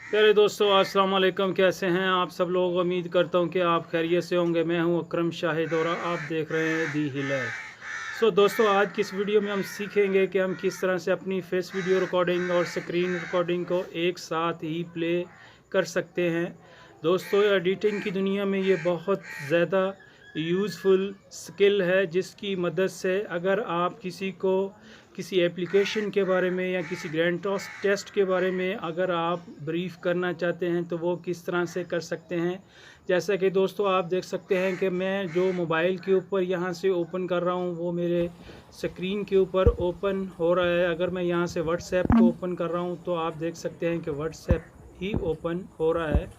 प्यारे दोस्तों, अस्सलाम वालेकुम। कैसे हैं आप सब लोग? उम्मीद करता हूं कि आप खैरियत से होंगे। मैं हूं अकरम शाहिद और आप देख रहे हैं दी हिलर। दोस्तों, आज की इस वीडियो में हम सीखेंगे कि हम किस तरह से अपनी फेस वीडियो रिकॉर्डिंग और स्क्रीन रिकॉर्डिंग को एक साथ ही प्ले कर सकते हैं। दोस्तों, एडिटिंग की दुनिया में ये बहुत ज़्यादा यूज़फुल स्किल है, जिसकी मदद से अगर आप किसी को किसी एप्लीकेशन के बारे में या किसी ग्रैंड टेस्ट के बारे में अगर आप ब्रीफ़ करना चाहते हैं तो वो किस तरह से कर सकते हैं। जैसा कि दोस्तों आप देख सकते हैं कि मैं जो मोबाइल के ऊपर यहाँ से ओपन कर रहा हूँ वो मेरे स्क्रीन के ऊपर ओपन हो रहा है। अगर मैं यहाँ से व्हाट्सएप को ओपन कर रहा हूँ तो आप देख सकते हैं कि व्हाट्सएप ही ओपन हो रहा है।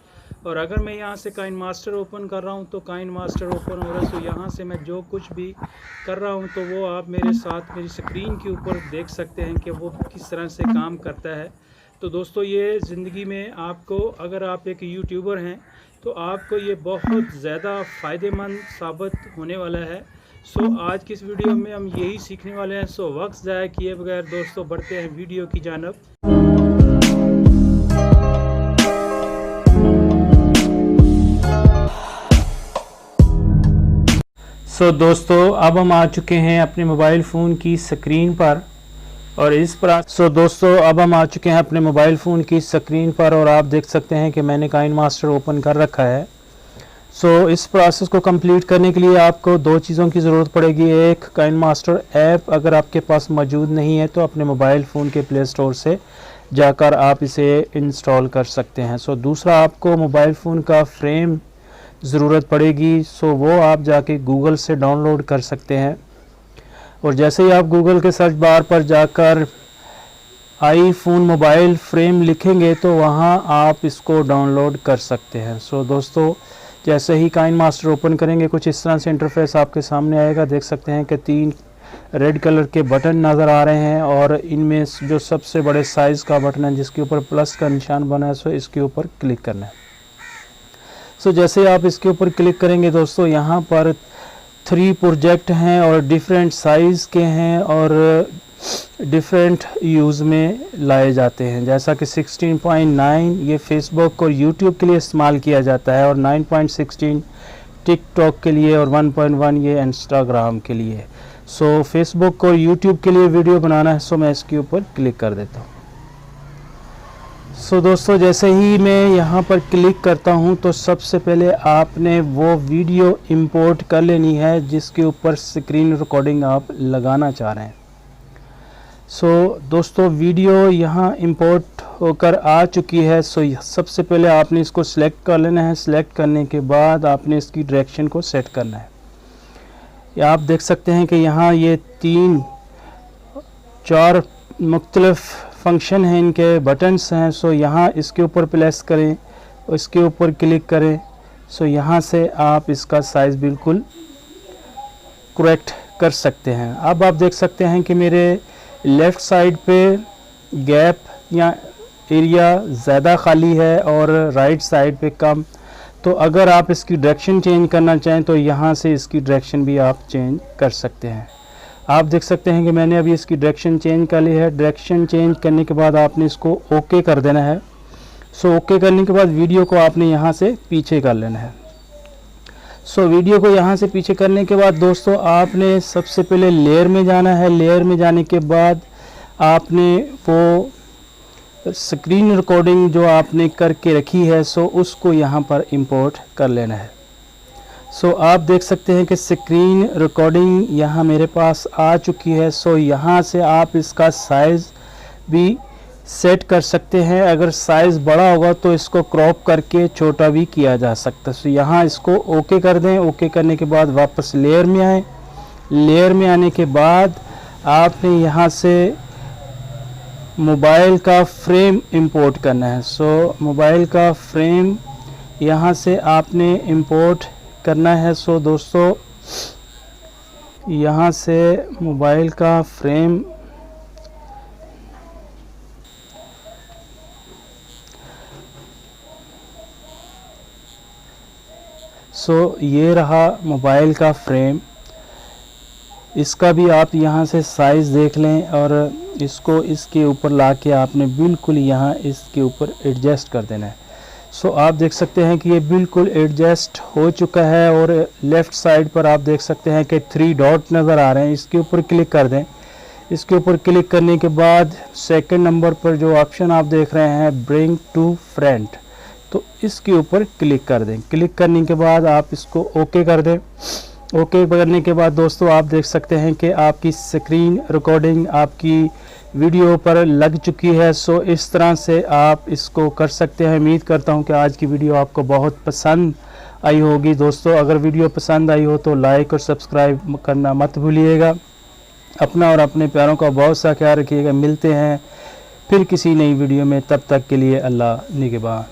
और अगर मैं यहाँ से काइन मास्टर ओपन कर रहा हूँ तो काइन मास्टर ओपन हो रहा है। तो यहाँ से मैं जो कुछ भी कर रहा हूँ तो वो आप मेरे साथ मेरी स्क्रीन के ऊपर देख सकते हैं कि वो किस तरह से काम करता है। तो दोस्तों, ये ज़िंदगी में आपको, अगर आप एक यूट्यूबर हैं तो आपको ये बहुत ज़्यादा फ़ायदेमंद साबित होने वाला है। आज की इस वीडियो में हम यही सीखने वाले हैं। वक्त ज़ाया किए बगैर दोस्तों बढ़ते हैं वीडियो की जानिब। दोस्तों, अब हम आ चुके हैं अपने मोबाइल फ़ोन की स्क्रीन पर और अब हम आ चुके हैं अपने मोबाइल फ़ोन की स्क्रीन पर और आप देख सकते हैं कि मैंने काइन मास्टर ओपन कर रखा है। इस प्रोसेस को कंप्लीट करने के लिए आपको दो चीज़ों की ज़रूरत पड़ेगी। एक, काइन मास्टर ऐप अगर आपके पास मौजूद नहीं है तो अपने मोबाइल फ़ोन के प्ले स्टोर से जाकर आप इसे इंस्टॉल कर सकते हैं। दूसरा, आपको मोबाइल फ़ोन का फ्रेम ज़रूरत पड़ेगी। वो आप जाके गूगल से डाउनलोड कर सकते हैं। और जैसे ही आप गूगल के सर्च बार पर जाकर आईफोन मोबाइल फ्रेम लिखेंगे तो वहाँ आप इसको डाउनलोड कर सकते हैं। दोस्तों, जैसे ही काइन मास्टर ओपन करेंगे कुछ इस तरह से इंटरफेस आपके सामने आएगा। देख सकते हैं कि 3 रेड कलर के बटन नज़र आ रहे हैं और इनमें जो सबसे बड़े साइज़ का बटन है जिसके ऊपर प्लस का निशान बना है इसके ऊपर क्लिक करना है। जैसे आप इसके ऊपर क्लिक करेंगे दोस्तों, यहाँ पर 3 प्रोजेक्ट हैं और डिफरेंट साइज़ के हैं और डिफरेंट यूज़ में लाए जाते हैं। जैसा कि 16.9 ये फेसबुक और यूट्यूब के लिए इस्तेमाल किया जाता है और 9.16 टिकटॉक के लिए और 1.1 ये इंस्टाग्राम के लिए। फेसबुक और यूट्यूब के लिए वीडियो बनाना है मैं इसके ऊपर क्लिक कर देता हूँ। दोस्तों, जैसे ही मैं यहाँ पर क्लिक करता हूँ तो सबसे पहले आपने वो वीडियो इंपोर्ट कर लेनी है जिसके ऊपर स्क्रीन रिकॉर्डिंग आप लगाना चाह रहे हैं। दोस्तों, वीडियो यहाँ इंपोर्ट होकर आ चुकी है। सबसे पहले आपने इसको सिलेक्ट कर लेना है। सिलेक्ट करने के बाद आपने इसकी डायरेक्शन को सेट करना है। आप देख सकते हैं कि यहाँ ये 3-4 मुख्तलिफ फंक्शन हैं, इनके बटन्स हैं। यहाँ इसके ऊपर प्रेस करें, इसके ऊपर क्लिक करें। यहाँ से आप इसका साइज़ बिल्कुल करेक्ट कर सकते हैं। अब आप देख सकते हैं कि मेरे लेफ़्ट साइड पे गैप या एरिया ज़्यादा खाली है और राइट साइड पे कम। तो अगर आप इसकी डायरेक्शन चेंज करना चाहें तो यहाँ से इसकी डायरेक्शन भी आप चेंज कर सकते हैं। आप देख सकते हैं कि मैंने अभी इसकी डायरेक्शन चेंज कर ली है। डायरेक्शन चेंज करने के बाद आपने इसको ओके कर देना है। ओके करने के बाद वीडियो को आपने यहाँ से पीछे कर लेना है। वीडियो को यहाँ से पीछे करने के बाद दोस्तों, आपने सबसे पहले लेयर में जाना है। लेयर में जाने के बाद आपने वो स्क्रीन रिकॉर्डिंग जो आपने करके रखी है उसको यहाँ पर इंपोर्ट कर लेना है। आप देख सकते हैं कि स्क्रीन रिकॉर्डिंग यहाँ मेरे पास आ चुकी है। यहाँ से आप इसका साइज़ भी सेट कर सकते हैं। अगर साइज़ बड़ा होगा तो इसको क्रॉप करके छोटा भी किया जा सकता है। यहाँ इसको ओके कर दें। ओके करने के बाद वापस लेयर में आए। लेयर में आने के बाद आपने यहाँ से मोबाइल का फ्रेम इंपोर्ट करना है। मोबाइल का फ्रेम यहाँ से आपने इंपोर्ट करना है। दोस्तों, यहाँ से मोबाइल का फ्रेम ये रहा मोबाइल का फ्रेम। इसका भी आप यहाँ से साइज़ देख लें और इसको इसके ऊपर ला के आपने बिल्कुल यहाँ इसके ऊपर एडजस्ट कर देना है। सो आप देख सकते हैं कि ये बिल्कुल एडजस्ट हो चुका है और लेफ़्ट साइड पर आप देख सकते हैं कि 3 डॉट नज़र आ रहे हैं, इसके ऊपर क्लिक कर दें। इसके ऊपर क्लिक करने के बाद सेकंड नंबर पर जो ऑप्शन आप देख रहे हैं ब्रिंग टू फ्रंट, तो इसके ऊपर क्लिक कर दें। क्लिक करने के बाद आप इसको ओके कर दें। ओके करने के बाद दोस्तों आप देख सकते हैं कि आपकी स्क्रीन रिकॉर्डिंग आपकी वीडियो पर लग चुकी है। सो इस तरह से आप इसको कर सकते हैं। उम्मीद करता हूं कि आज की वीडियो आपको बहुत पसंद आई होगी। दोस्तों अगर वीडियो पसंद आई हो तो लाइक और सब्सक्राइब करना मत भूलिएगा। अपना और अपने प्यारों का बहुत सा ख्याल रखिएगा। मिलते हैं फिर किसी नई वीडियो में, तब तक के लिए अल्लाह निगहबान।